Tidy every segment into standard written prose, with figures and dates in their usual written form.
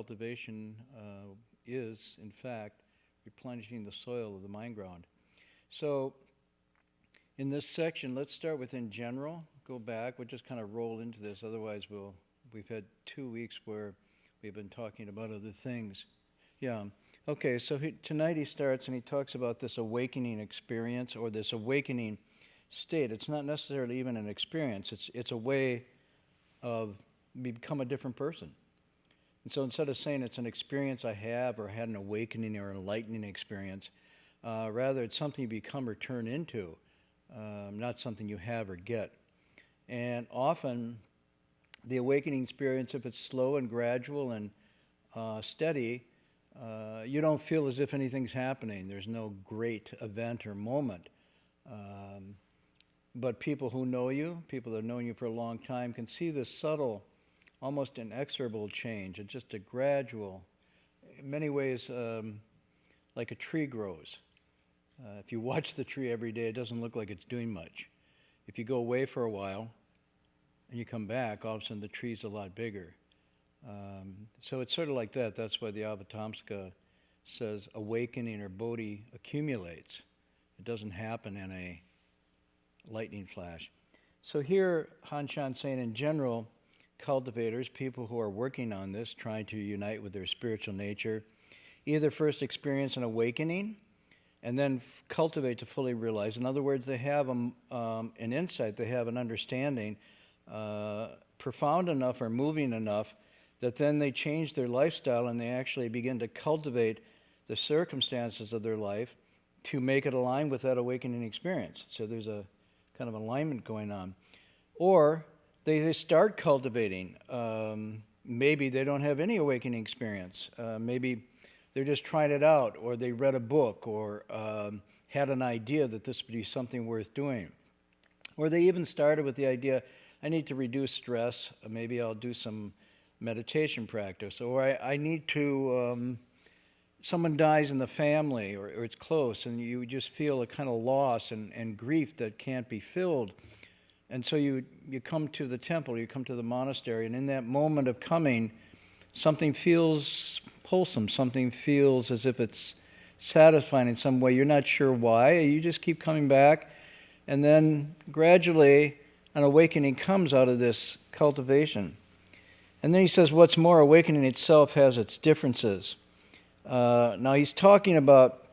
cultivation is, in fact, replenishing the soil of the mind ground. So in this section, let's start with in general. Go back. We'll just kind of roll into this. Otherwise, we've had 2 weeks where we've been talking about other things. Yeah. Okay, so tonight he starts and he talks about this awakening experience or this awakening state. It's not necessarily even an experience. It's a way of become a different person. And so instead of saying it's an experience I have or had an awakening or enlightening experience, rather it's something you become or turn into, not something you have or get. And often the awakening experience, if it's slow and gradual and steady, you don't feel as if anything's happening. There's no great event or moment. But people who know you, people that have known you for a long time, can see this subtle, almost inexorable change. It's just a gradual, in many ways, like a tree grows. If you watch the tree every day, it doesn't look like it's doing much. If you go away for a while and you come back, all of a sudden the tree's a lot bigger. So it's sort of like that. That's why the Avatamsaka says awakening or bodhi accumulates. It doesn't happen in a lightning flash. So here, Hanshan's saying in general, cultivators, people who are working on this, trying to unite with their spiritual nature, either first experience an awakening and then cultivate to fully realize. In other words, they have an insight, they have an understanding profound enough or moving enough that then they change their lifestyle and they actually begin to cultivate the circumstances of their life to make it align with that awakening experience. So there's a kind of alignment going on. Or they start cultivating. Maybe they don't have any awakening experience. Maybe they're just trying it out, or they read a book, or had an idea that this would be something worth doing. Or they even started with the idea, I need to reduce stress. Maybe I'll do some meditation practice, or I need to, someone dies in the family, or it's close, and you just feel a kind of loss and grief that can't be filled. And so you come to the temple, you come to the monastery, and in that moment of coming, something feels wholesome, something feels as if it's satisfying in some way. You're not sure why, you just keep coming back, and then gradually an awakening comes out of this cultivation. And then he says, what's more, awakening itself has its differences. Now he's talking about,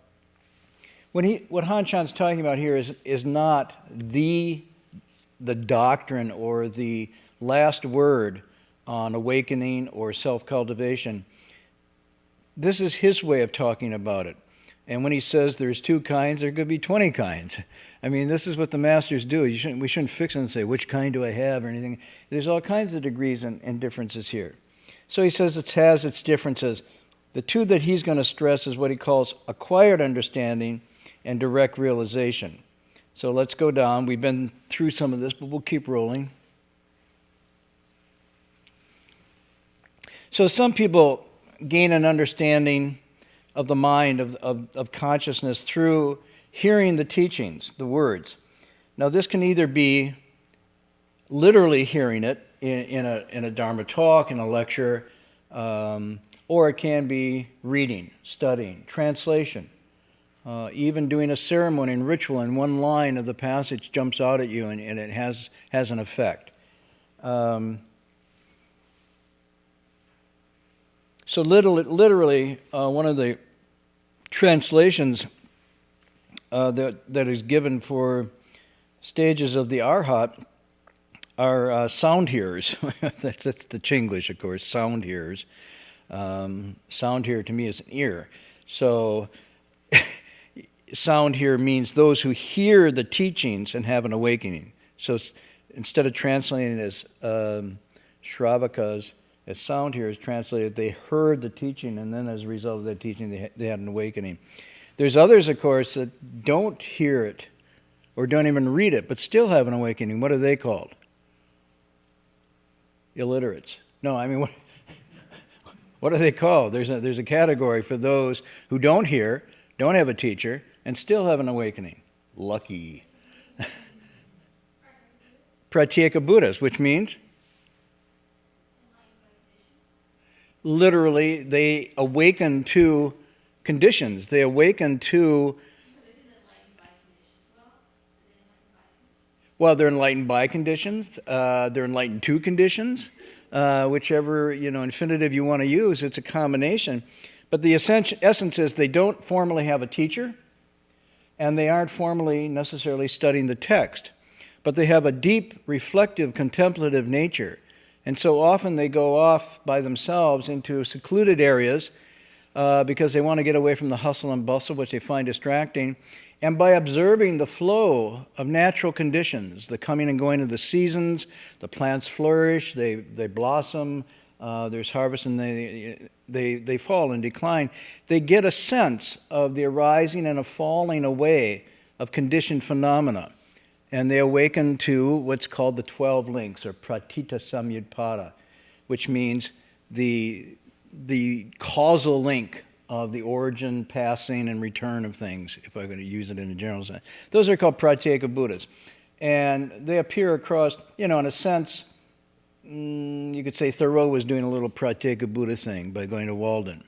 what Hanshan's talking about here is not the doctrine or the last word on awakening or self-cultivation. This is his way of talking about it. And when he says there's 2 kinds, there could be 20 kinds. I mean, this is what the masters do. We shouldn't fix it and say, which kind do I have or anything. There's all kinds of degrees and differences here. So he says it has its differences. The 2 that he's going to stress is what he calls acquired understanding and direct realization. So let's go down. We've been through some of this, but we'll keep rolling. So some people gain an understanding of the mind, of consciousness through hearing the teachings, the words. Now this can either be literally hearing it in a Dharma talk, in a lecture, or it can be reading, studying, translation, even doing a ceremony and ritual, and one line of the passage jumps out at you and it has an effect. So literally, one of the translations that is given for stages of the Arhat are sound hearers. That's the Chinglish, of course, sound hearers. Sound hearer to me is an ear. So sound hearer means those who hear the teachings and have an awakening. So instead of translating it as Shravakas, as sound hearers translated, they heard the teaching, and then as a result of that teaching, they had an awakening. There's others, of course, that don't hear it or don't even read it, but still have an awakening. What are they called? Illiterates. No, I mean, what are they called? There's a category for those who don't hear, don't have a teacher, and still have an awakening. Lucky. Pratyeka Buddhas, which means? literally, they awaken to conditions. They awaken to, well, they're enlightened by conditions. They're enlightened to conditions. Whichever, infinitive you want to use, it's a combination. But the essence is they don't formally have a teacher, and they aren't formally necessarily studying the text. But they have a deep, reflective, contemplative nature. And so often they go off by themselves into secluded areas because they want to get away from the hustle and bustle, which they find distracting. And by observing the flow of natural conditions, the coming and going of the seasons, the plants flourish, they blossom, there's harvest, and they fall and decline. They get a sense of the arising and a falling away of conditioned phenomena. And they awaken to what's called the 12 links, or pratita samyudpada, which means the causal link of the origin, passing, and return of things, if I'm going to use it in a general sense. Those are called Pratyeka Buddhas. And they appear across, in a sense, you could say Thoreau was doing a little Pratyeka Buddha thing by going to Walden.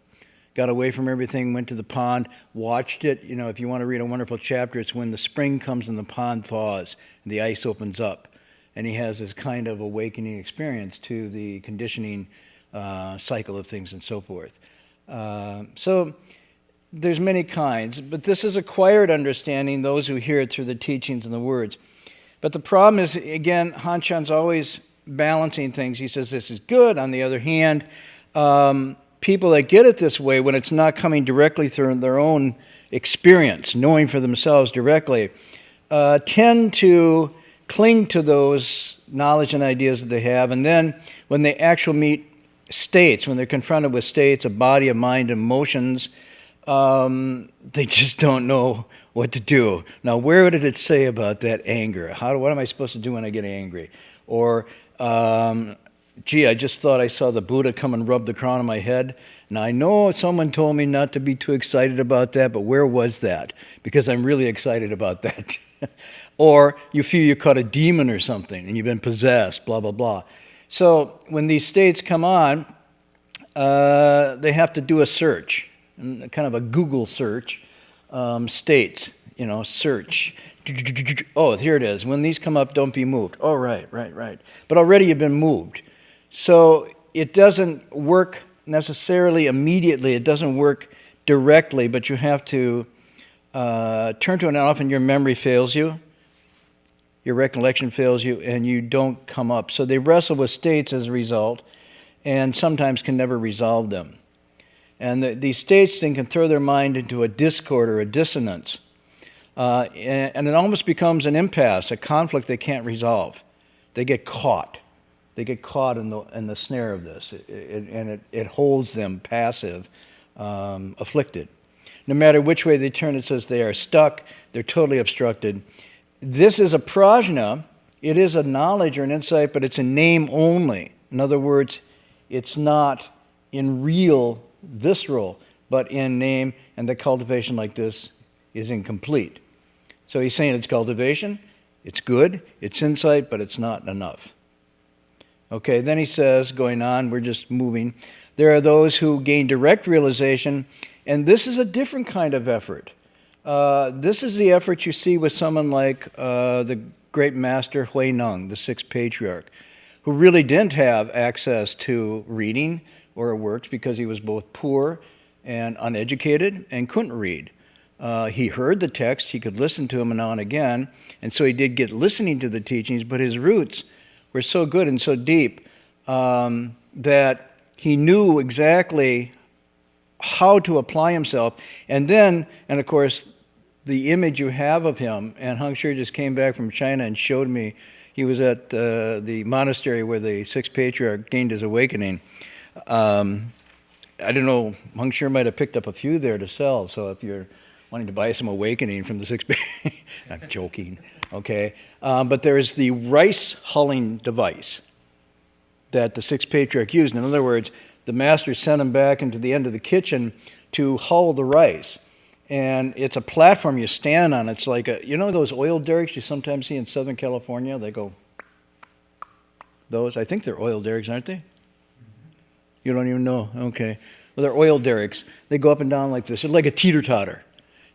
Got away from everything, went to the pond, watched it. If you want to read a wonderful chapter, it's when the spring comes and the pond thaws and the ice opens up. And he has this kind of awakening experience to the conditioning cycle of things and so forth. So there's many kinds, but this is acquired understanding, those who hear it through the teachings and the words. But the problem is, again, Hanshan's always balancing things. He says this is good. On the other hand, people that get it this way, when it's not coming directly through their own experience, knowing for themselves directly, tend to cling to those knowledge and ideas that they have. And then when they actually meet states, when they're confronted with states, a body, a mind, emotions, they just don't know what to do. Now, where did it say about that anger? What am I supposed to do when I get angry? Or, gee, I just thought I saw the Buddha come and rub the crown of my head. Now, I know someone told me not to be too excited about that, but where was that? Because I'm really excited about that. Or you feel you caught a demon or something and you've been possessed, blah, blah, blah. So when these states come on, they have to do a search, kind of a Google search, states, search. Oh, here it is. When these come up, don't be moved. Oh, right. But already you've been moved. So it doesn't work necessarily immediately. It doesn't work directly, but you have to turn to it, and often your memory fails you. Your recollection fails you, and you don't come up. So they wrestle with states as a result, and sometimes can never resolve them. And these states then can throw their mind into a discord or a dissonance. And it almost becomes an impasse, a conflict they can't resolve. They get caught. They get caught in the snare of this, and it holds them passive, afflicted. No matter which way they turn, it says they are stuck, they're totally obstructed. This is a prajna. It is a knowledge or an insight, but it's a name only. In other words, it's not in real, visceral, but in name, and the cultivation like this is incomplete. So he's saying it's cultivation, it's good, it's insight, but it's not enough. Okay, then he says, going on, we're just moving, there are those who gain direct realization, and this is a different kind of effort. This is the effort you see with someone like the great master Hui Neng, the sixth patriarch, who really didn't have access to reading or works because he was both poor and uneducated and couldn't read. He heard the text, he could listen to them now and again, and so he did get listening to the teachings, but his roots were so good and so deep that he knew exactly how to apply himself. And of course, the image you have of him, and Heng Shui just came back from China and showed me, he was at the monastery where the sixth patriarch gained his awakening. I don't know, Heng Shui might have picked up a few there to sell, so if you're wanting to buy some awakening from the sixth patriarch, I'm joking, okay? But there's the rice hulling device that the sixth patriarch used. In other words, the master sent him back into the end of the kitchen to hull the rice. And it's a platform you stand on. It's like those oil derricks you sometimes see in Southern California? They go, those, I think they're oil derricks, aren't they? You don't even know? Okay. Well, they're oil derricks. They go up and down like this. They're like a teeter-totter.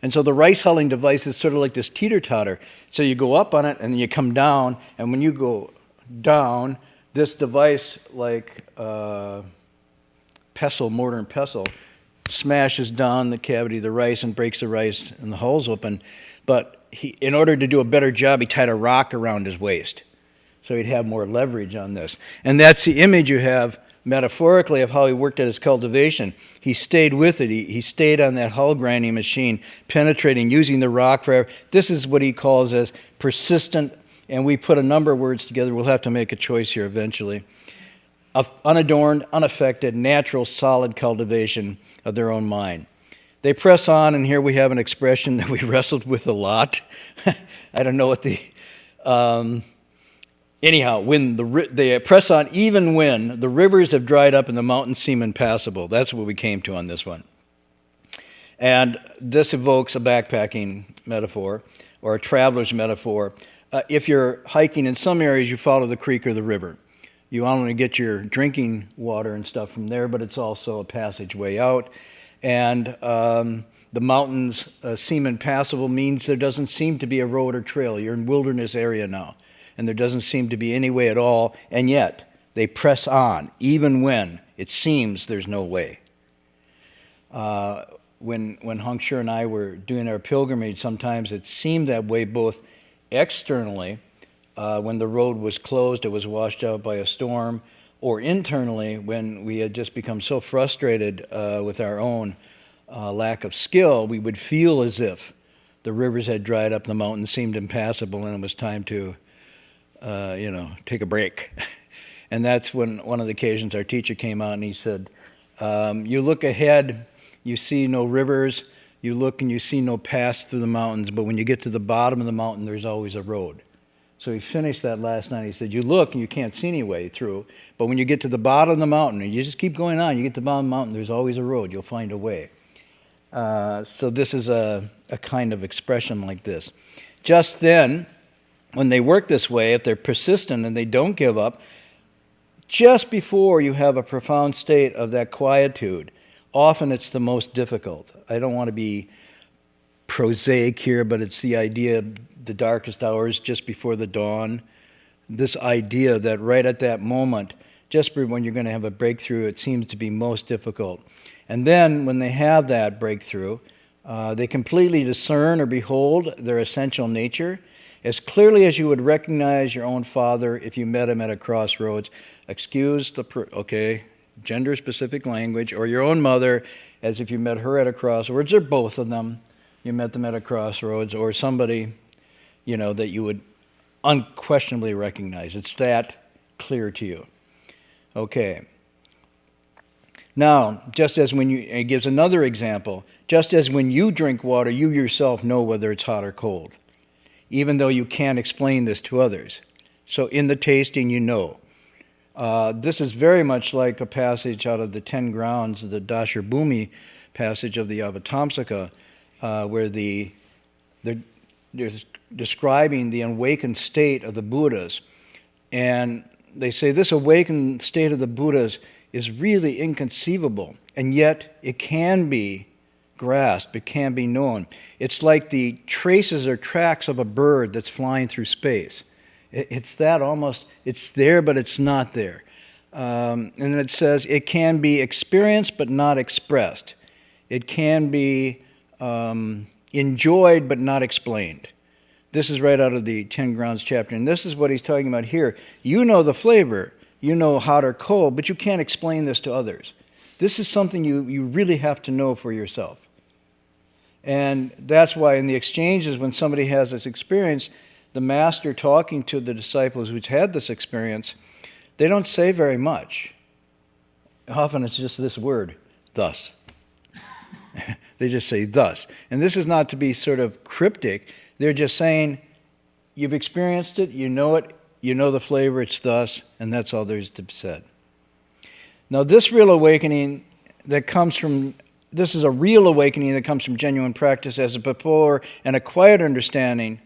And so the rice hulling device is sort of like this teeter-totter. So you go up on it, and then you come down, and when you go down, this device, like pestle, mortar and pestle, smashes down the cavity of the rice and breaks the rice, and the hull's open. But in order to do a better job, he tied a rock around his waist, so he'd have more leverage on this. And that's the image you have metaphorically of how he worked at his cultivation. He stayed with it. He stayed on that hull grinding machine, penetrating, using the rock forever. This is what he calls as persistent, and we put a number of words together. We'll have to make a choice here eventually. Of unadorned, unaffected, natural, solid cultivation of their own mind. They press on, and here we have an expression that we wrestled with a lot. I don't know what the... Anyhow, they press on even when the rivers have dried up and the mountains seem impassable. That's what we came to on this one. And this evokes a backpacking metaphor or a traveler's metaphor. If you're hiking in some areas, you follow the creek or the river. You not only get your drinking water and stuff from there, but it's also a passageway out. And the mountains seem impassable means there doesn't seem to be a road or trail. You're in wilderness area now, and there doesn't seem to be any way at all, and yet they press on, even when it seems there's no way. When Hung Sure and I were doing our pilgrimage, sometimes it seemed that way both externally, when the road was closed, it was washed out by a storm, or internally, when we had just become so frustrated with our own lack of skill, we would feel as if the rivers had dried up, the mountains seemed impassable, and it was time to take a break. And that's when one of the occasions our teacher came out and he said, you look ahead, you see no rivers, you look and you see no paths through the mountains, but when you get to the bottom of the mountain, there's always a road. So he finished that last night. He said, you look and you can't see any way through, but when you get to the bottom of the mountain, and you just keep going on, you get to the bottom of the mountain, there's always a road. You'll find a way. So this is a kind of expression like this. Just then, when they work this way, if they're persistent and they don't give up, just before you have a profound state of that quietude, often it's the most difficult. I don't want to be prosaic here, but it's the idea of the darkest hours just before the dawn. This idea that right at that moment, just when you're going to have a breakthrough, it seems to be most difficult. And then when they have that breakthrough, they completely discern or behold their essential nature as clearly as you would recognize your own father if you met him at a crossroads. Excuse the, gender-specific language, or your own mother as if you met her at a crossroads, or both of them. You met them at a crossroads, or somebody, that you would unquestionably recognize. It's that clear to you. Okay. Now, it gives another example. Just as when you drink water, you yourself know whether it's hot or cold, even though you can't explain this to others. So in the tasting, you know. This is very much like a passage out of the 10 Grounds, the Dasher Bhumi passage of the Avatamsaka, where they're describing the awakened state of the Buddhas. And they say this awakened state of the Buddhas is really inconceivable, and yet it can be grasped, it can be known. It's like the traces or tracks of a bird that's flying through space. It's that almost, it's there, but it's not there. And it says it can be experienced, but not expressed. It can be enjoyed, but not explained. This is right out of the 10 Grounds chapter, and this is what he's talking about here. You know the flavor, you know hot or cold, but you can't explain this to others. This is something you really have to know for yourself. And that's why in the exchanges, when somebody has this experience, the master talking to the disciples who's had this experience, they don't say very much. Often it's just this word, thus. They just say thus. And this is not to be sort of cryptic. They're just saying, you've experienced it, you know the flavor, it's thus, and that's all there is to be said. Now this real awakening that comes from, this is a real awakening that comes from genuine practice as before, and a quiet understanding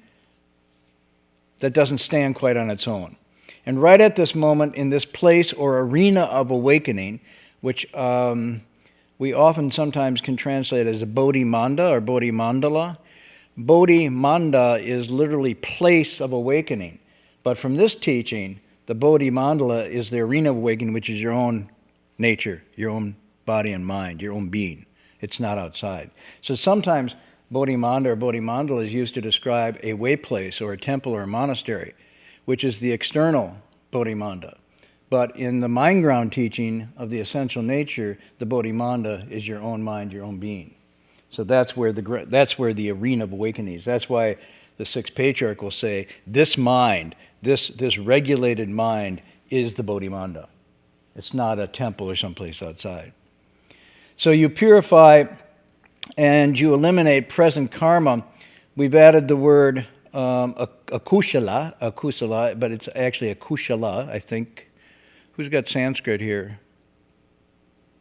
that doesn't stand quite on its own. And right at this moment, in this place or arena of awakening, which we often sometimes can translate as a Bodhimanda or Bodhimandala. Bodhimanda is literally place of awakening. But from this teaching, the Bodhimandala is the arena of awakening, which is your own nature, your own body and mind, your own being. It's not outside. So sometimes Bodhimanda or Bodhimandala is used to describe a way place or a temple or a monastery, which is the external Bodhimanda. But in the mind ground teaching of the essential nature, the Bodhimanda is your own mind, your own being. So that's where the arena of awakening is. That's why the sixth patriarch will say, this mind, this regulated mind is the Bodhimanda. It's not a temple or someplace outside. So you purify and you eliminate present karma. We've added the word akusala, but it's actually akushala, I think. Who's got Sanskrit here?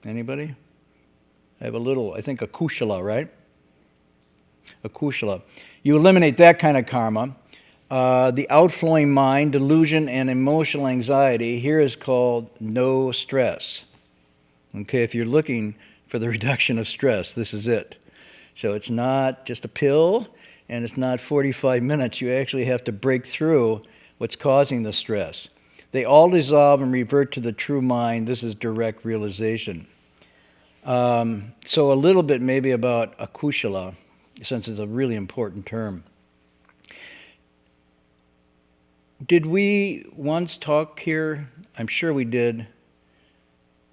Anybody? I think akushala, right? Akushala. You eliminate that kind of karma. The outflowing mind, delusion, and emotional anxiety here is called no stress. Okay, if you're looking for the reduction of stress, this is it. So it's not just a pill, and it's not 45 minutes. You actually have to break through what's causing the stress. They all dissolve and revert to the true mind. This is direct realization. So a little bit maybe about akushala, since it's a really important term. Did we once talk here? I'm sure we did,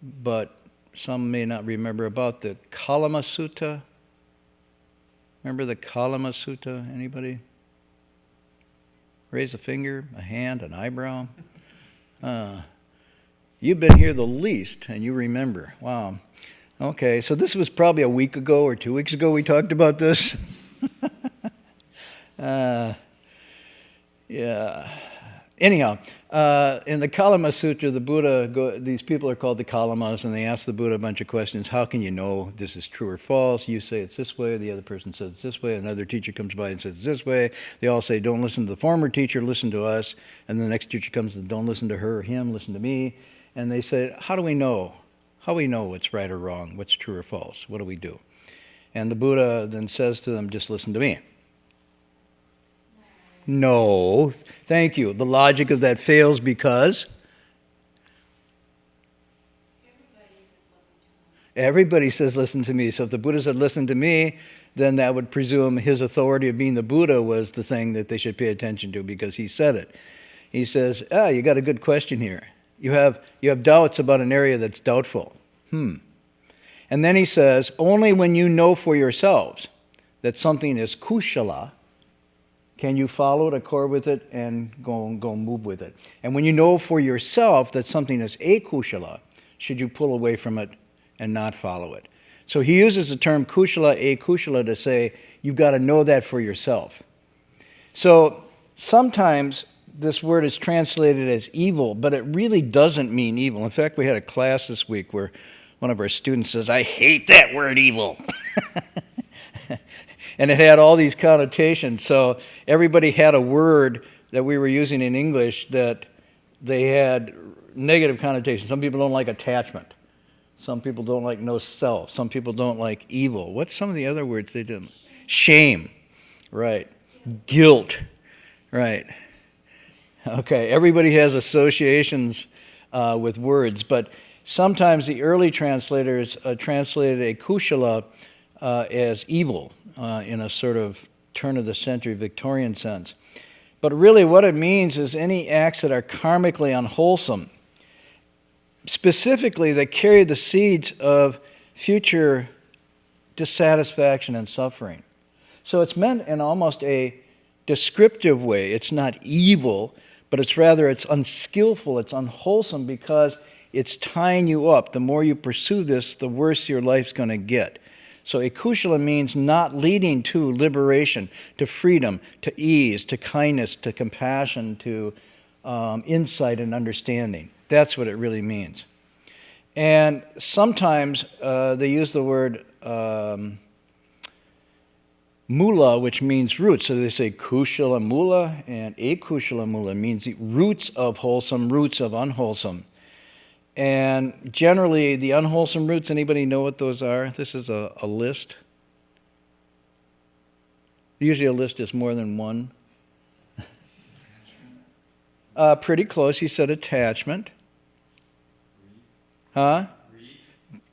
but some may not remember about the Kalama Sutta. Remember the Kalama Sutta? Anybody? Raise a finger, a hand, an eyebrow. You've been here the least, and you remember. Wow. Okay, so this was probably a week ago or 2 weeks ago we talked about this. Yeah. Anyhow, in the Kalama Sutra, the Buddha, these people are called the Kalamas, and they ask the Buddha a bunch of questions. How can you know this is true or false? You say it's this way, the other person says it's this way, another teacher comes by and says it's this way. They all say, don't listen to the former teacher, listen to us. And the next teacher comes and don't listen to her or him, listen to me. And they say, how do we know? How do we know what's right or wrong, what's true or false? What do we do? And the Buddha then says to them, just listen to me. No, thank you. The logic of that fails because everybody says listen to me. So if the Buddha said listen to me, then that would presume his authority of being the Buddha was the thing that they should pay attention to because he said it. He says, you got a good question here. You have doubts about an area that's doubtful. And then he says, only when you know for yourselves that something is kushala, can you follow it, accord with it, and go move with it? And when you know for yourself that something is akushala, should you pull away from it and not follow it? So he uses the term kushala, akushala to say you've got to know that for yourself. So sometimes this word is translated as evil, but it really doesn't mean evil. In fact, we had a class this week where one of our students says, I hate that word evil. And it had all these connotations. So everybody had a word that we were using in English that they had negative connotations. Some people don't like attachment. Some people don't like no self. Some people don't like evil. What's some of the other words they didn't? Shame. Right. Guilt. Right. Okay. Everybody has associations with words, but sometimes the early translators translated a kushala as evil in a sort of turn-of-the-century Victorian sense. But really what it means is any acts that are karmically unwholesome, specifically that carry the seeds of future dissatisfaction and suffering. So it's meant in almost a descriptive way. It's not evil, but it's unskillful, it's unwholesome because it's tying you up. The more you pursue this, the worse your life's going to get. So akushala means not leading to liberation, to freedom, to ease, to kindness, to compassion, to insight and understanding. That's what it really means. And sometimes they use the word mula, which means roots. So they say kushala mula, and akushala mula means the roots of wholesome, roots of unwholesome. And generally, the unwholesome roots, anybody know what those are? This is a list. Usually a list is more than one. Pretty close. He said attachment. Huh?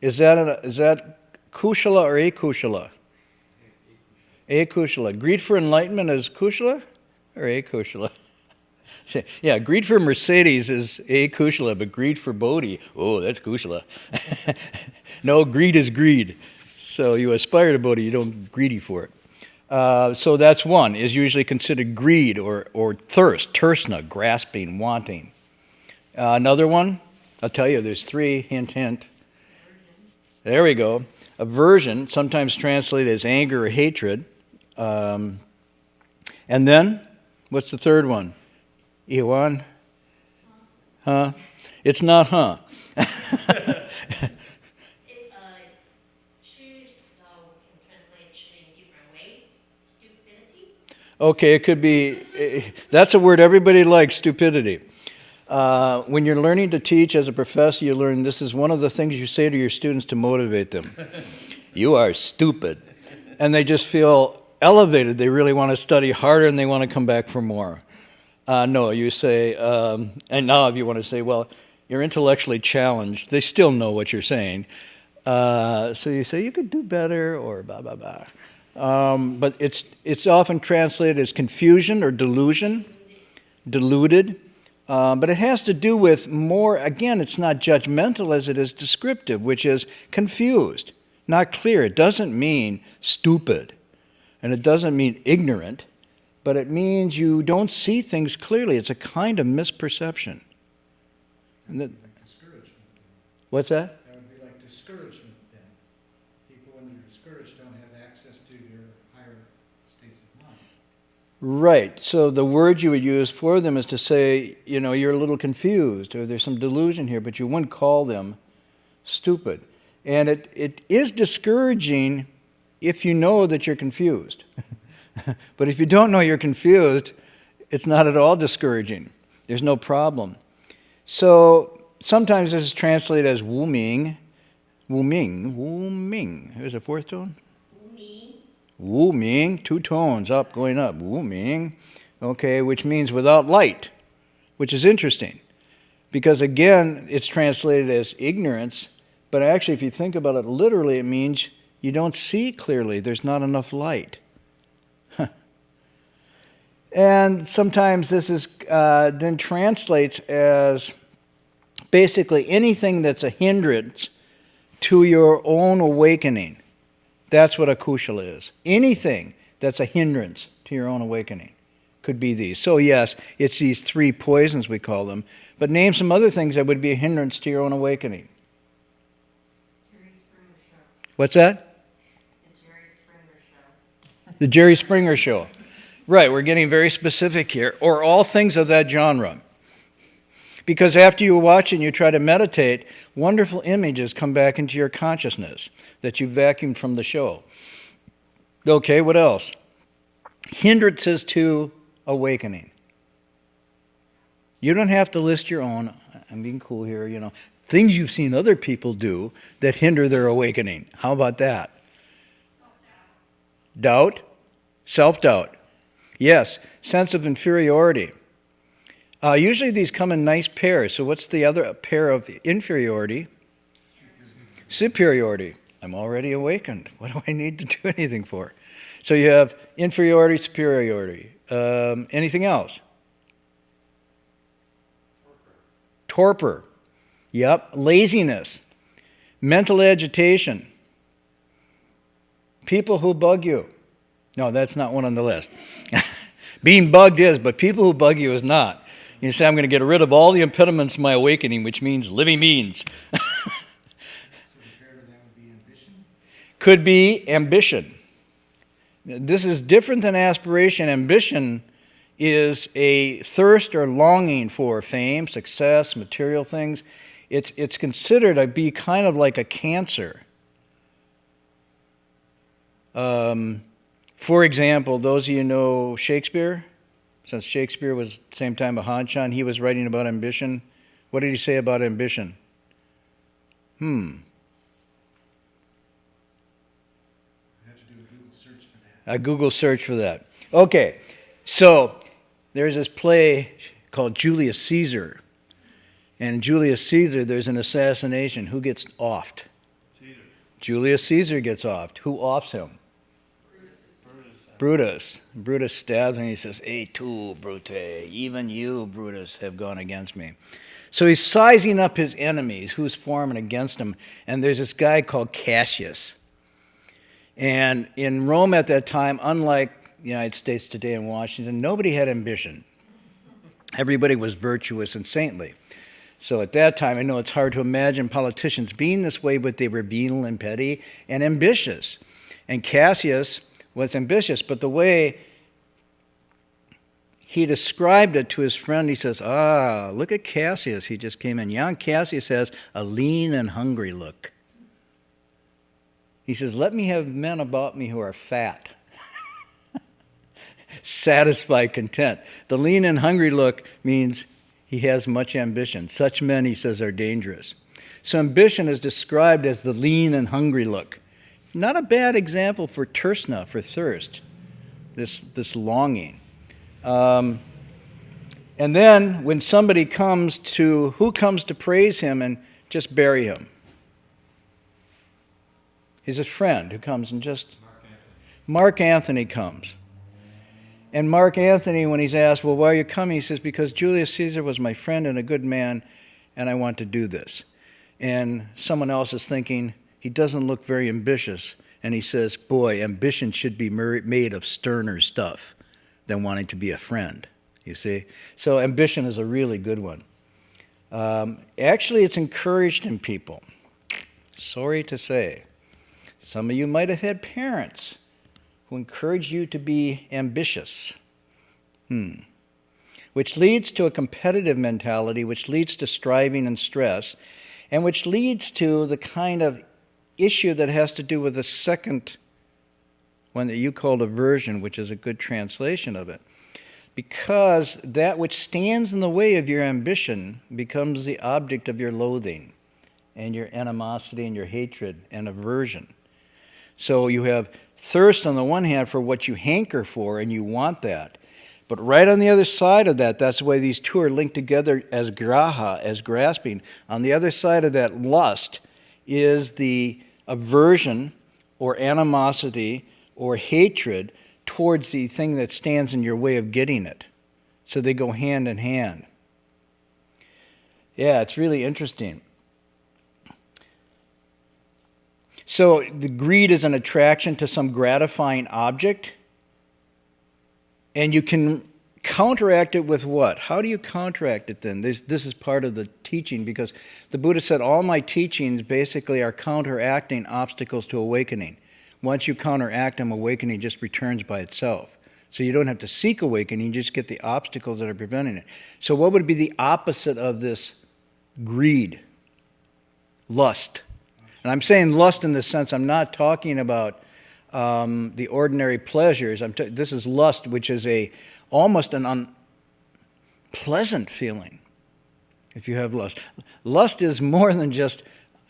Is that kushala or akushala? Akushala. Greed for enlightenment is kushala or akushala? Yeah, greed for Mercedes is akushala, but greed for Bodhi, oh, that's kushala. No, greed is greed. So you aspire to Bodhi, you don't greedy for it. So that's one, is usually considered greed or thirst, tersna, grasping, wanting. Another one, I'll tell you, there's three, hint, hint. There we go. Aversion, sometimes translated as anger or hatred. And then, what's the third one? Iwan? Huh? It's not huh. Okay, it could be, that's a word everybody likes, stupidity. When you're learning to teach as a professor, you learn this is one of the things you say to your students to motivate them. You are stupid. And they just feel elevated. They really want to study harder and they want to come back for more. No, you say, and now if you want to say, well, you're intellectually challenged, they still know what you're saying. So you say, you could do better, or blah, blah, blah. But it's often translated as confusion or delusion, deluded. But it has to do with more, again, it's not judgmental as it is descriptive, which is confused, not clear. It doesn't mean stupid, and it doesn't mean ignorant. But it means you don't see things clearly. It's a kind of misperception. Like discouragement. What's that? That would be like discouragement then. People, when they're discouraged, don't have access to their higher states of mind. Right. So the word you would use for them is to say, you know, you're a little confused, or there's some delusion here, but you wouldn't call them stupid. And it is discouraging if you know that you're confused. But if you don't know you're confused, it's not at all discouraging. There's no problem. So sometimes this is translated as wu ming. Wu ming. Wu ming. There's a fourth tone? Wu ming. Wu ming. Two tones up, going up. Wu ming. Okay, which means without light, which is interesting. Because again, it's translated as ignorance, but actually if you think about it literally, it means you don't see clearly. There's not enough light. And sometimes this is then translates as basically anything that's a hindrance to your own awakening. That's what a kushala is. Anything that's a hindrance to your own awakening could be these. So yes, it's these three poisons we call them. But name some other things that would be a hindrance to your own awakening. What's that? The Jerry Springer Show. The Jerry Springer Show. Right, we're getting very specific here. Or all things of that genre. Because after you watch and you try to meditate, wonderful images come back into your consciousness that you vacuumed from the show. Okay, what else? Hindrances to awakening. You don't have to list your own. I'm being cool here, you know. Things you've seen other people do that hinder their awakening. How about that? Self-doubt. Doubt? Self-doubt. Yes, sense of inferiority. Usually these come in nice pairs. So what's the other pair of inferiority? Superiority. I'm already awakened. What do I need to do anything for? So you have inferiority, superiority. Anything else? Torpor. Yep. Laziness. Mental agitation. People who bug you. No, that's not one on the list. Being bugged is, but people who bug you is not. You say, I'm going to get rid of all the impediments to my awakening, which means living beings. So compared to that would be ambition? Could be ambition. This is different than aspiration. Ambition is a thirst or longing for fame, success, material things. It's considered to be kind of like a cancer. For example, those of you know Shakespeare, since Shakespeare was the same time as Han Chan, he was writing about ambition. What did he say about ambition? I have to do a Google search for that. A Google search for that. Okay, so there's this play called Julius Caesar. And in Julius Caesar, there's an assassination. Who gets offed? Caesar. Julius Caesar gets offed. Who offs him? Brutus. Brutus stabs him and he says, "Et tu, Brute, even you, Brutus, have gone against me." So he's sizing up his enemies, who's forming against him. And there's this guy called Cassius. And in Rome at that time, unlike the United States today in Washington, nobody had ambition. Everybody was virtuous and saintly. So at that time, I know it's hard to imagine politicians being this way, but they were venal and petty and ambitious. And Cassius was ambitious, but the way he described it to his friend, he says, look at Cassius. He just came in. Young Cassius has a lean and hungry look. He says, let me have men about me who are fat, satisfied, content. The lean and hungry look means he has much ambition. Such men, he says, are dangerous. So ambition is described as the lean and hungry look. Not a bad example for tersna, for thirst, this longing. And then when somebody who comes to praise him and just bury him? He's a friend who comes and just... Mark Anthony comes. And Mark Anthony, when he's asked, well, why are you coming? He says, because Julius Caesar was my friend and a good man, and I want to do this. And someone else is thinking, he doesn't look very ambitious. And he says, boy, ambition should be made of sterner stuff than wanting to be a friend, you see? So ambition is a really good one. Actually, it's encouraged in people. Sorry to say. Some of you might have had parents who encouraged you to be ambitious, which leads to a competitive mentality, which leads to striving and stress, and which leads to the kind of issue that has to do with the second one that you called aversion, which is a good translation of it. Because that which stands in the way of your ambition becomes the object of your loathing and your animosity and your hatred and aversion. So you have thirst on the one hand for what you hanker for and you want that. But right on the other side of that, that's the way these two are linked together as graha, as grasping. On the other side of that lust is the aversion or animosity or hatred towards the thing that stands in your way of getting it. So they go hand in hand. Yeah, it's really interesting. So the greed is an attraction to some gratifying object, and you can counteract it with what? How do you counteract it then? This is part of the teaching, because the Buddha said all my teachings basically are counteracting obstacles to awakening. Once you counteract them, awakening just returns by itself. So you don't have to seek awakening, you just get the obstacles that are preventing it. So what would be the opposite of this greed? Lust. And I'm saying lust in the sense, I'm not talking about the ordinary pleasures. This is lust, which is almost an unpleasant feeling if you have lust. Lust is more than just,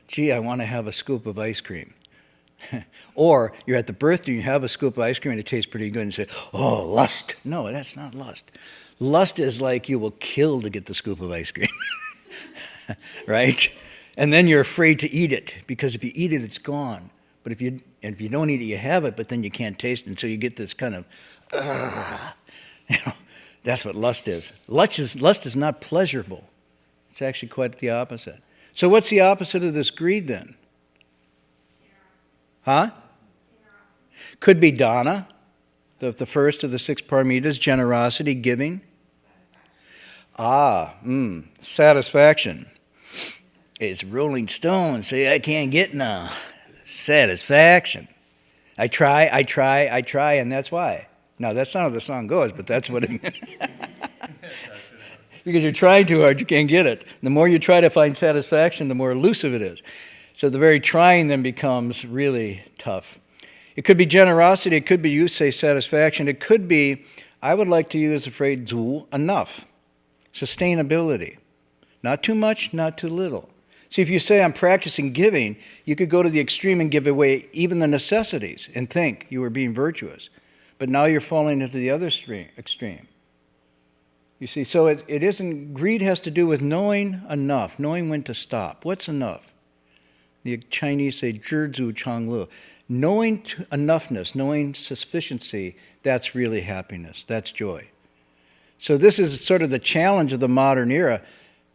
gee, I want to have a scoop of ice cream. Or you're at the birthday, you have a scoop of ice cream and it tastes pretty good and you say, oh, lust. No, that's not lust. Lust is like you will kill to get the scoop of ice cream. Right? And then you're afraid to eat it, because if you eat it, it's gone. But if you don't eat it, you have it, but then you can't taste it, and so you get this kind of, that's what lust is. Lust is not pleasurable. It's actually quite the opposite. So what's the opposite of this greed then? Huh? Could be dana, the first of the 6 paramitas, generosity, giving. Satisfaction. It's Rolling Stones say, I can't get no satisfaction. I try, and that's why. Now, that's not how the song goes, but that's what it means. Because you're trying too hard, you can't get it. The more you try to find satisfaction, the more elusive it is. So the very trying then becomes really tough. It could be generosity, it could be, you say, satisfaction. It could be, I would like to use the phrase, enough. Sustainability. Not too much, not too little. See, if you say I'm practicing giving, you could go to the extreme and give away even the necessities and think you were being virtuous. But now you're falling into the other extreme. You see, so it isn't, greed has to do with knowing enough, knowing when to stop. What's enough? The Chinese say, 知足常乐. Knowing enoughness, knowing sufficiency, that's really happiness, that's joy. So this is sort of the challenge of the modern era.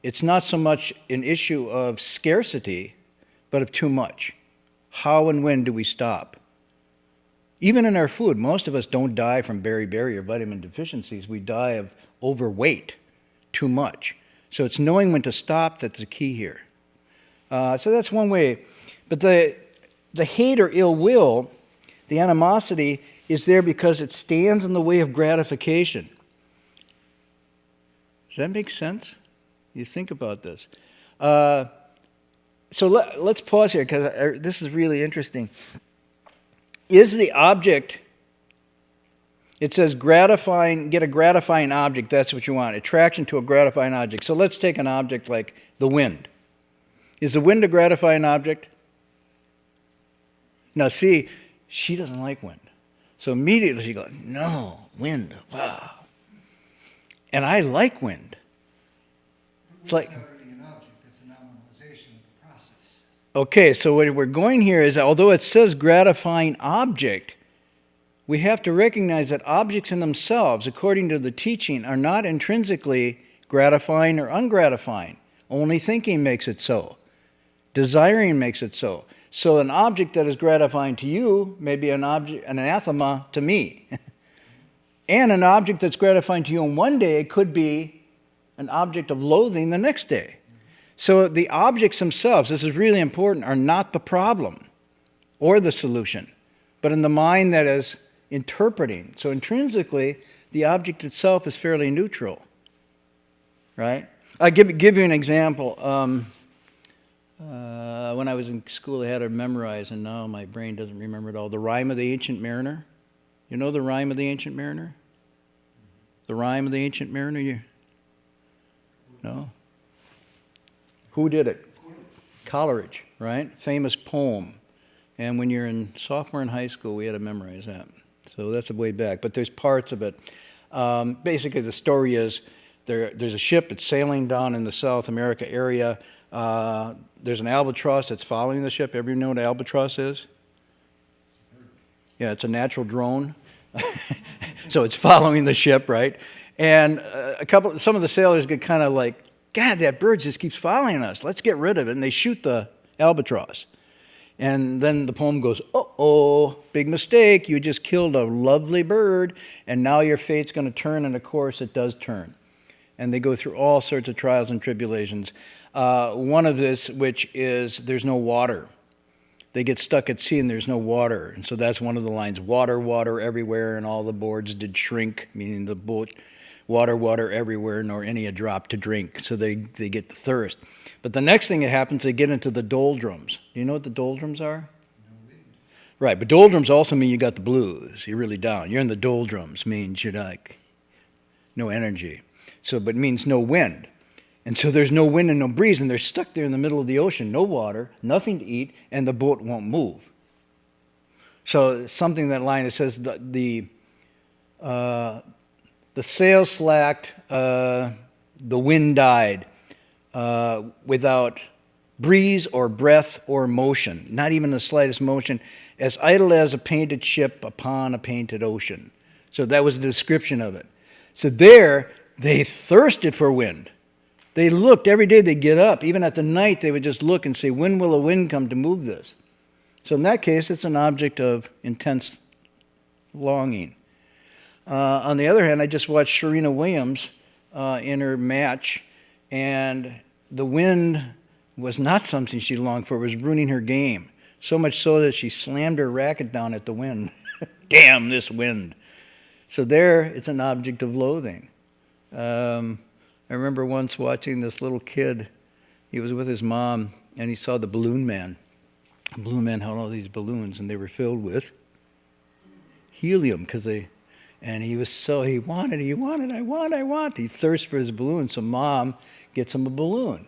It's not so much an issue of scarcity, but of too much. How and when do we stop? Even in our food, most of us don't die from beriberi or vitamin deficiencies. We die of overweight, too much. So it's knowing when to stop that's the key here. So that's one way. But the hate or ill will, the animosity, is there because it stands in the way of gratification. Does that make sense? You think about this. So let's pause here because this is really interesting. Is the object, it says gratifying, get a gratifying object, that's what you want, attraction to a gratifying object. So let's take an object like the wind. Is the wind a gratifying object? Now see, she doesn't like wind. So immediately she goes, no, wind, wow. And I like wind. It's like, It's not really an object, it's a nominalization of the process. okay, so what we're going here is, although it says gratifying object, we have to recognize that objects in themselves, according to the teaching, are not intrinsically gratifying or ungratifying. Only thinking makes it so. Desiring makes it so. So an object that is gratifying to you may be an anathema to me. And an object that's gratifying to you in one day could be an object of loathing the next day. So the objects themselves, this is really important, are not the problem or the solution, but in the mind that is interpreting. So intrinsically, the object itself is fairly neutral, right? I'll give you an example. When I was in school, I had to memorize, and now my brain doesn't remember it all. The Rime of the Ancient Mariner. You know the Rime of the Ancient Mariner? The Rime of the Ancient Mariner? You no? Who did it? Coleridge, right? Famous poem. And when you're in sophomore in high school, we had to memorize that. So that's a way back. But there's parts of it. Basically, the story is there's a ship. It's sailing down in the South America area. There's an albatross that's following the ship. Ever know what an albatross is? Yeah, it's a natural drone. So it's following the ship, right? And some of the sailors get kind of like, God, that bird just keeps following us. Let's get rid of it. And they shoot the albatross. And then the poem goes, uh-oh, big mistake. You just killed a lovely bird, and now your fate's going to turn, and of course it does turn. And they go through all sorts of trials and tribulations. One of this, which is there's no water. They get stuck at sea and there's no water. And so that's one of the lines, water, water everywhere, and all the boards did shrink, meaning the boat, water, water everywhere, nor any a drop to drink. So they get the thirst. But the next thing that happens, they get into the doldrums. Do you know what the doldrums are? No wind. Right, but doldrums also mean you got the blues. You're really down. You're in the doldrums, means you're like no energy. So, but it means no wind. And so there's no wind and no breeze, and they're stuck there in the middle of the ocean, no water, nothing to eat, and the boat won't move. So something that line that says the sail slacked, the wind died, without breeze or breath or motion, not even the slightest motion, as idle as a painted ship upon a painted ocean. So that was the description of it. So there, they thirsted for wind. They looked every day. They'd get up. Even at the night, they would just look and say, when will a wind come to move this? So in that case, it's an object of intense longing. On the other hand, I just watched Serena Williams in her match, and the wind was not something she longed for. It was ruining her game, so much so that she slammed her racket down at the wind. Damn this wind. So there, it's an object of loathing. I remember once watching this little kid. He was with his mom, and he saw the balloon man. The balloon man held all these balloons, and they were filled with helium, and he wanted, I want. He thirsted for his balloon, so mom gets him a balloon.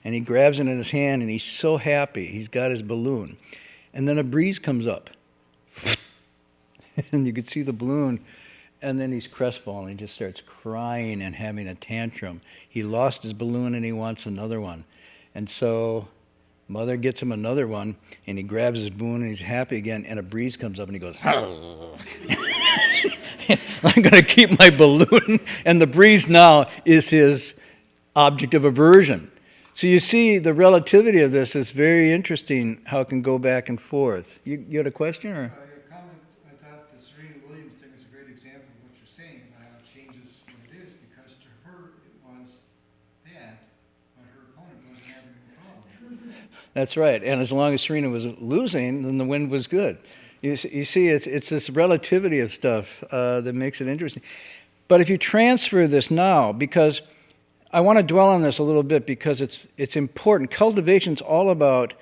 And he grabs it in his hand, and he's so happy. He's got his balloon. And then a breeze comes up. And you could see the balloon. And then he's crestfallen. He just starts crying and having a tantrum. He lost his balloon, and he wants another one. And so mother gets him another one, and he grabs his balloon, and he's happy again. And a breeze comes up, and he goes, oh. I'm going to keep my balloon. And the breeze now is his object of aversion. So you see, the relativity of this is very interesting, how it can go back and forth. You had a question? Or? Your comment, I thought the Serena Williams thing is a great example of what you're saying, about how it changes what it is, because to her it was bad, but her opponent wasn't having a problem. That's right. And as long as Serena was losing, then the wind was good. You see, it's this relativity of stuff that makes it interesting. But if you transfer this now, because I want to dwell on this a little bit because it's important. Cultivation's all about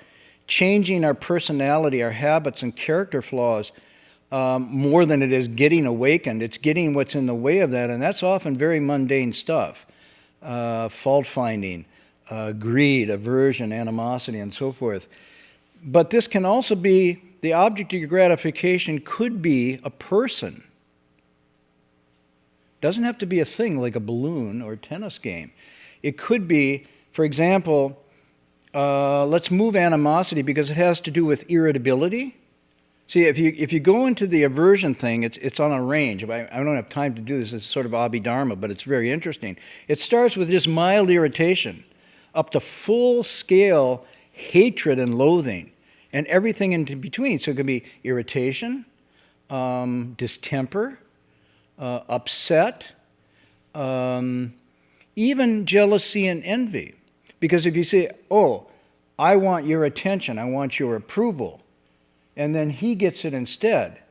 changing our personality, our habits, and character flaws more than it is getting awakened. It's getting what's in the way of that, and that's often very mundane stuff. Fault finding, greed, aversion, animosity, and so forth. But this can also be, the object of your gratification could be a person. Doesn't have to be a thing like a balloon or a tennis game. It could be, for example, let's move animosity because it has to do with irritability. See, if you go into the aversion thing, it's on a range. I don't have time to do this. It's sort of abhidharma, but it's very interesting. It starts with just mild irritation, up to full-scale hatred and loathing, and everything in between. So it could be irritation, distemper, upset, even jealousy and envy. Because if you say, oh, I want your attention, I want your approval, and then he gets it instead,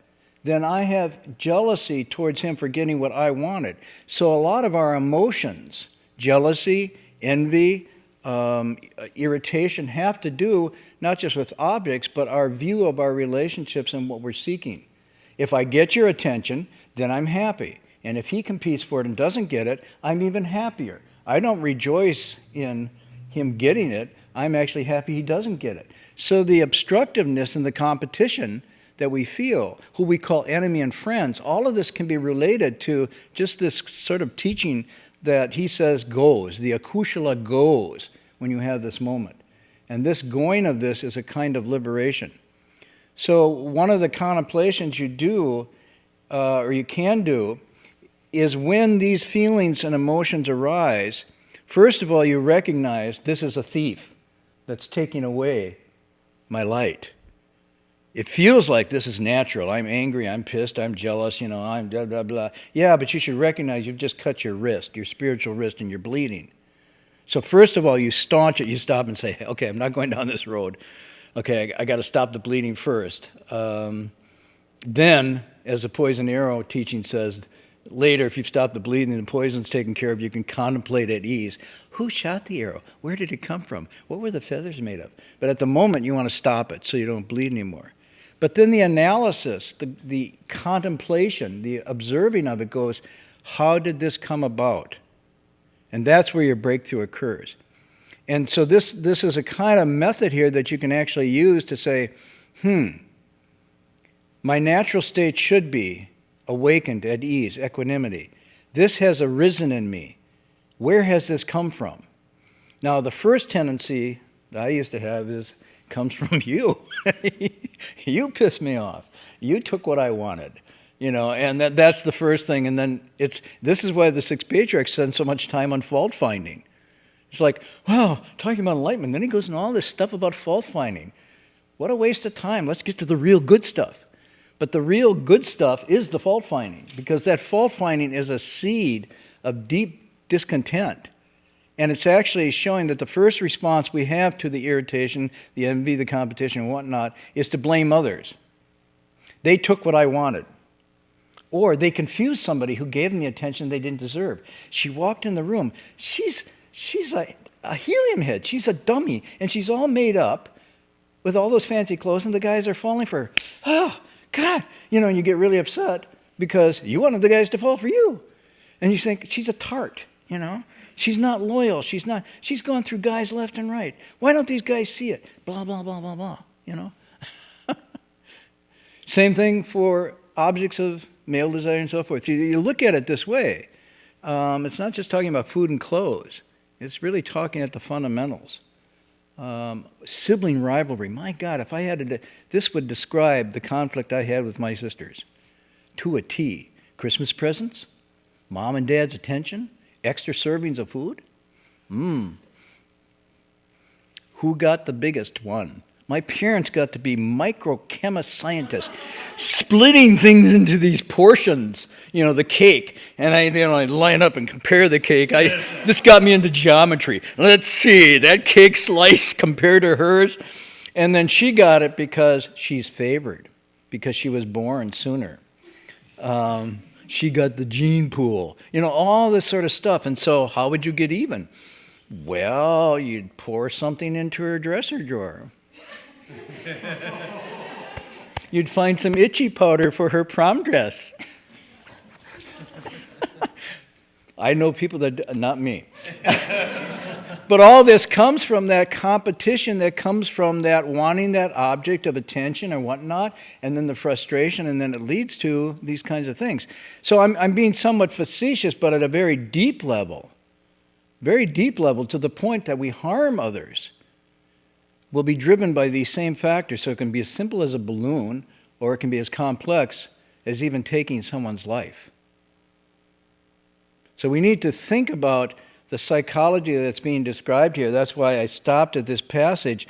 then I have jealousy towards him for getting what I wanted. So a lot of our emotions, jealousy, envy, irritation, have to do not just with objects, but our view of our relationships and what we're seeking. If I get your attention, then I'm happy. And if he competes for it and doesn't get it, I'm even happier. I don't rejoice in him getting it. I'm actually happy he doesn't get it. So the obstructiveness and the competition that we feel, who we call enemy and friends, all of this can be related to just this sort of teaching that he says goes. The akushala goes when you have this moment. And this going of this is a kind of liberation. So one of the contemplations you do, or you can do, is when these feelings and emotions arise, first of all, you recognize this is a thief that's taking away my light. It feels like this is natural. I'm angry, I'm pissed, I'm jealous, I'm blah, blah, blah. Yeah, but you should recognize you've just cut your wrist, your spiritual wrist, and you're bleeding. So first of all, you staunch it, you stop and say, okay, I'm not going down this road. Okay, I got to stop the bleeding first. Then, as the poison arrow teaching says, later, if you've stopped the bleeding and the poison's taken care of, you can contemplate at ease. Who shot the arrow? Where did it come from? What were the feathers made of? But at the moment, you want to stop it so you don't bleed anymore. But then the analysis, the contemplation, the observing of it goes, how did this come about? And that's where your breakthrough occurs. And so this is a kind of method here that you can actually use to say, my natural state should be awakened, at ease, equanimity. This has arisen in me. Where has this come from? Now, the first tendency that I used to have comes from you. You pissed me off. You took what I wanted. And that's the first thing. And then this is why the sixth patriarch spends so much time on fault finding. It's like, wow, talking about enlightenment. Then he goes into all this stuff about fault finding. What a waste of time. Let's get to the real good stuff. But the real good stuff is the fault finding, because that fault finding is a seed of deep discontent. And it's actually showing that the first response we have to the irritation, the envy, the competition, and whatnot, is to blame others. They took what I wanted. Or they confused somebody who gave them the attention they didn't deserve. She walked in the room. She's a helium head. She's a dummy. And she's all made up with all those fancy clothes, and the guys are falling for her. Oh, God. And you get really upset because you wanted the guys to fall for you. And you think, she's a tart, She's not loyal. She's gone through guys left and right. Why don't these guys see it? Blah, blah, blah, blah, blah, you know? Same thing for objects of male desire and so forth. You look at it this way. It's not just talking about food and clothes. It's really talking at the fundamentals. Sibling rivalry. My God, if I had to, this would describe the conflict I had with my sisters to a T. Christmas presents, mom and dad's attention, extra servings of food. Who got the biggest one? My parents got to be microchemist scientists, splitting things into these portions, you know, the cake. And I'd line up and compare the cake. This got me into geometry. Let's see, that cake slice compared to hers. And then she got it because she's favored, because she was born sooner. She got the gene pool, you know, all this sort of stuff. And so how would you get even? Well, you'd pour something into her dresser drawer. You'd find some itchy powder for her prom dress. I know people that, not me. But all this comes from that competition, that comes from that wanting that object of attention and whatnot, and then the frustration, and then it leads to these kinds of things. So I'm being somewhat facetious, but at a very deep level to the point that we harm others, will be driven by these same factors. So it can be as simple as a balloon, or it can be as complex as even taking someone's life. So we need to think about the psychology that's being described here. That's why I stopped at this passage,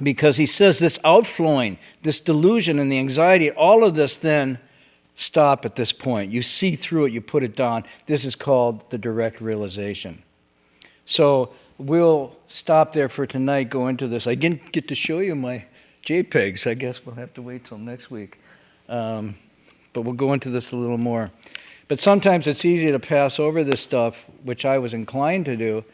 because he says this outflowing, this delusion and the anxiety, all of this then stop at this point. You see through it, you put it down. This is called the direct realization. So we'll stop there for tonight, go into this. I didn't get to show you my JPEGs. I guess we'll have to wait till next week. But we'll go into this a little more. But sometimes it's easy to pass over this stuff, which I was inclined to do.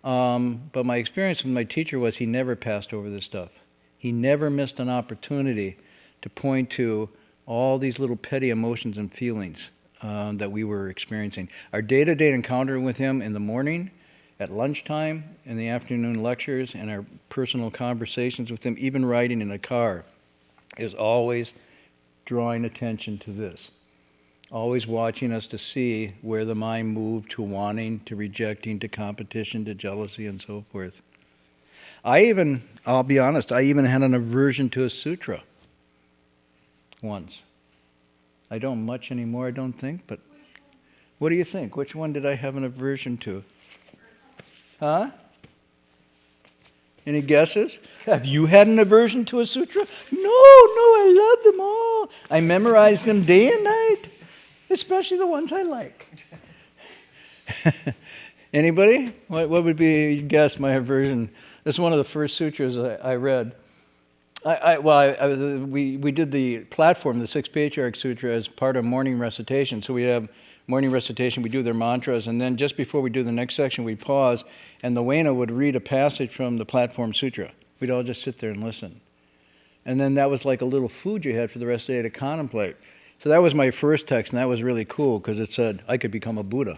But my experience with my teacher was he never passed over this stuff. He never missed an opportunity to point to all these little petty emotions and feelings that we were experiencing. Our day-to-day encounter with him in the morning, at lunchtime, in the afternoon lectures, and our personal conversations with him, even riding in a car, is always drawing attention to this. Always watching us to see where the mind moved to wanting, to rejecting, to competition, to jealousy, and so forth. I'll be honest, I even had an aversion to a sutra once. I don't much anymore, I don't think, but what do you think? Which one did I have an aversion to? Huh? Any guesses? Have you had an aversion to a sutra? No, I love them all. I memorized them day and night, especially the ones I like. Anybody? What would be, you guess, my aversion? This is one of the first sutras I read. We did the platform, the Six Patriarch Sutra, as part of morning recitation. So we have morning recitation, we do their mantras, and then just before we do the next section, we pause, and the Wena would read a passage from the platform sutra. We'd all just sit there and listen. And then that was like a little food you had for the rest of the day to contemplate. So that was my first text, and that was really cool, because it said, I could become a Buddha.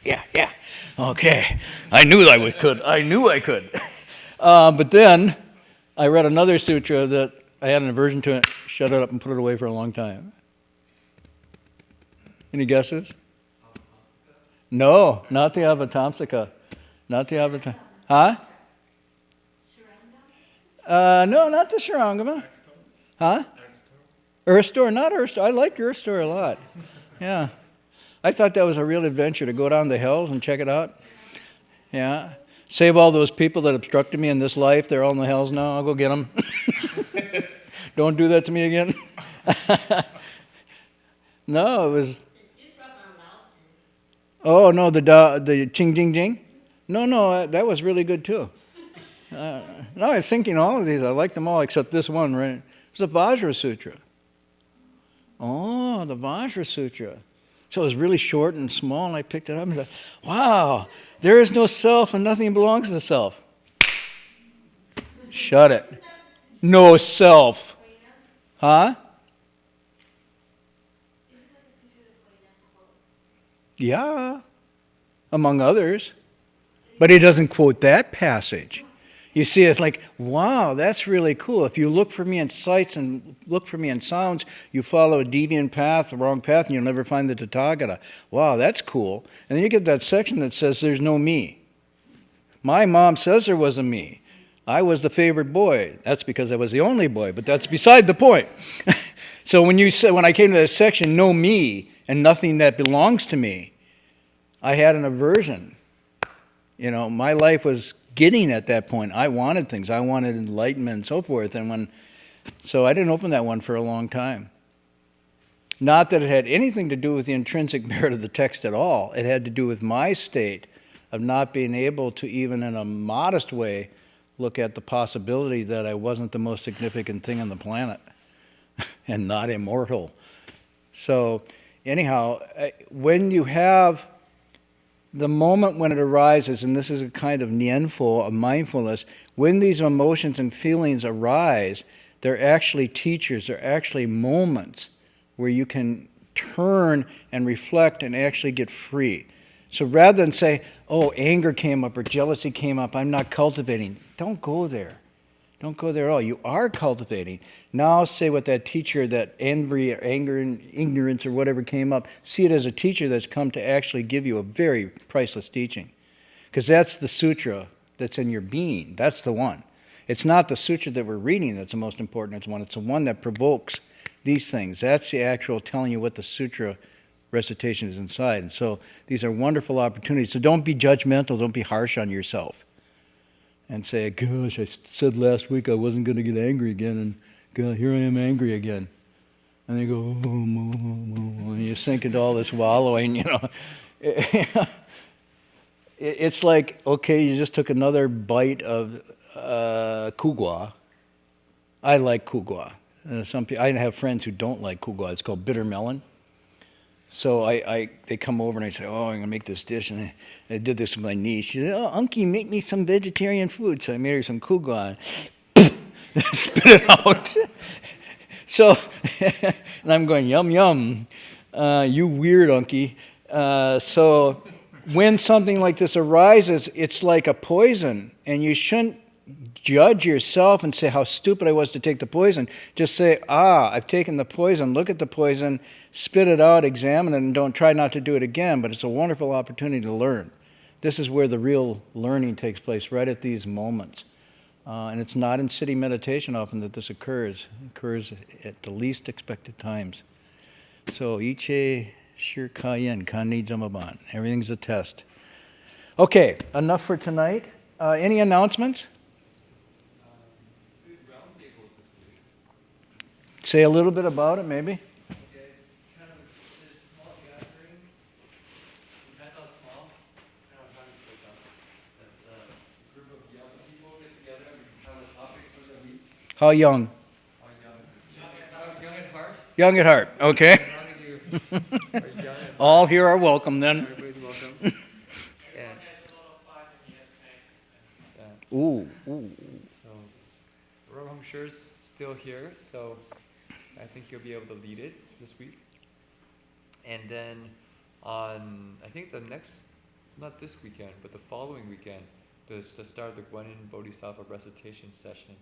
Yeah. Okay. I knew I could. But then I read another sutra that I had an aversion to it, shut it up and put it away for a long time. Any guesses? No, not the Avatamsaka. Not the Avatamsaka. Huh? No, not the Shurangama. Huh? Earth Store, not Earth Store. I liked Earth Store a lot. Yeah. I thought that was a real adventure to go down the hills and check it out. Yeah. Save all those people that obstructed me in this life. They're all in the hells now. I'll go get them. Don't do that to me again. No, it was... Oh, no, the Ching Jing Jing? No, that was really good too. No, I'm thinking all of these. I like them all except this one, right? It was the Vajra Sutra. Oh, the Vajra Sutra. So it was really short and small, and I picked it up and said, wow, there is no self and nothing belongs to the self. Shut it. No self. Huh? Yeah, among others. But he doesn't quote that passage. You see, it's like, wow, that's really cool. If you look for me in sights and look for me in sounds, you follow a deviant path, the wrong path, and you'll never find the Tathagata. Wow, that's cool. And then you get that section that says there's no me. My mom says there was a me. I was the favorite boy. That's because I was the only boy, but that's beside the point. So when I came to that section, no me and nothing that belongs to me, I had an aversion. You know, my life was getting at that point. I wanted things. I wanted enlightenment and so forth. So I didn't open that one for a long time. Not that it had anything to do with the intrinsic merit of the text at all. It had to do with my state of not being able to, even in a modest way, look at the possibility that I wasn't the most significant thing on the planet and not immortal. So anyhow, when you have the moment when it arises, and this is a kind of nianfo, of mindfulness, when these emotions and feelings arise, they're actually teachers, they're actually moments where you can turn and reflect and actually get free. So rather than say, oh, anger came up or jealousy came up, I'm not cultivating. Don't go there. Don't go there at all. You are cultivating. Now say what that teacher, that envy or anger and ignorance or whatever came up, see it as a teacher that's come to actually give you a very priceless teaching. Because that's the sutra that's in your being. That's the one. It's not the sutra that we're reading that's the most important one. It's the one that provokes these things. That's the actual telling you what the sutra recitation is inside. And so these are wonderful opportunities. So don't be judgmental. Don't be harsh on yourself. And say, gosh, I said last week I wasn't going to get angry again, and God, here I am angry again. And they go, oh, and you sink into all this wallowing, you know. It's like, okay, you just took another bite of kugwa. I like kugwa. I have friends who don't like kugwa. It's called bitter melon. So they come over and I say, oh, I'm going to make this dish. And I did this with my niece. She said, oh, Unky, make me some vegetarian food. So I made her some kugwa and spit it out. So, and I'm going, yum, yum. You weird Unky. So when something like this arises, it's like a poison. And you shouldn't judge yourself and say how stupid I was to take the poison. Just say, I've taken the poison. Look at the poison. Spit it out, examine it, and don't try not to do it again, but it's a wonderful opportunity to learn. This is where the real learning takes place, right at these moments. And it's not in sitting meditation often that this occurs. It occurs at the least expected times. So, Iche Shir Kayen, Kanni Zamaban. Everything's a test. Okay, enough for tonight. Any announcements? Say a little bit about it, maybe. How young? Young at heart. Young at heart, okay. As long as you are young all here are welcome then. Everybody's welcome. Yeah. Ooh. So, I'm sure is still here, so I think you'll be able to lead it this week. And then on, I think not this weekend, but the following weekend, to start the Guanyin Bodhisattva recitation session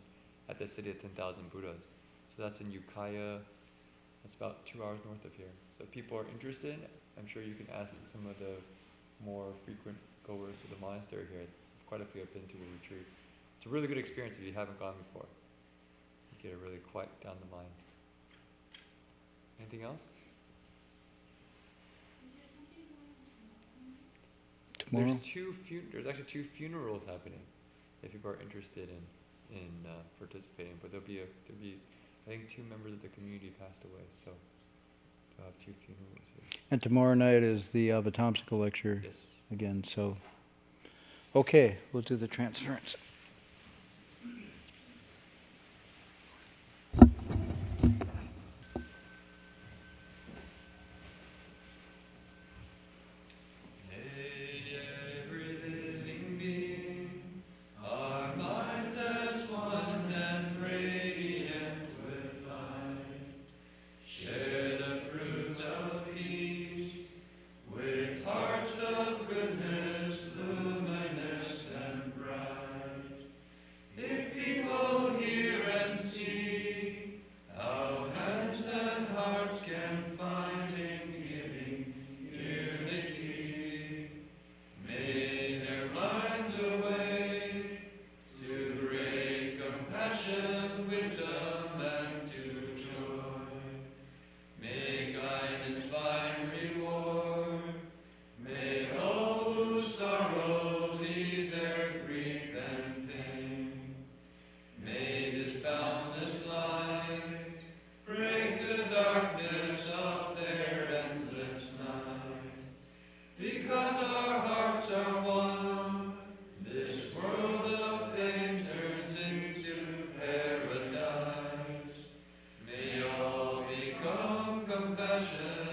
at the City of 10,000 Buddhas. So that's in Ukiah. That's about 2 hours north of here. So if people are interested, I'm sure you can ask some of the more frequent goers to the monastery here. Quite a few have been to the retreat. It's a really good experience if you haven't gone before. You get a really quiet down the mind. Anything else? Tomorrow? There's actually 2 funerals happening if people are interested in participating, but there'll be I think 2 members of the community passed away, so we'll have 2 funerals here. And tomorrow night is the Avatamsaka lecture. Yes. Again, so okay, we'll do the transference. can find in giving unity. May their minds away to great compassion, wisdom, and to joy. May kindness find reward. May all who sorrow leave their grief and pain. May this boundless light break the darkness of their endless night. Because our hearts are one, this world of pain turns into paradise. May all become compassion.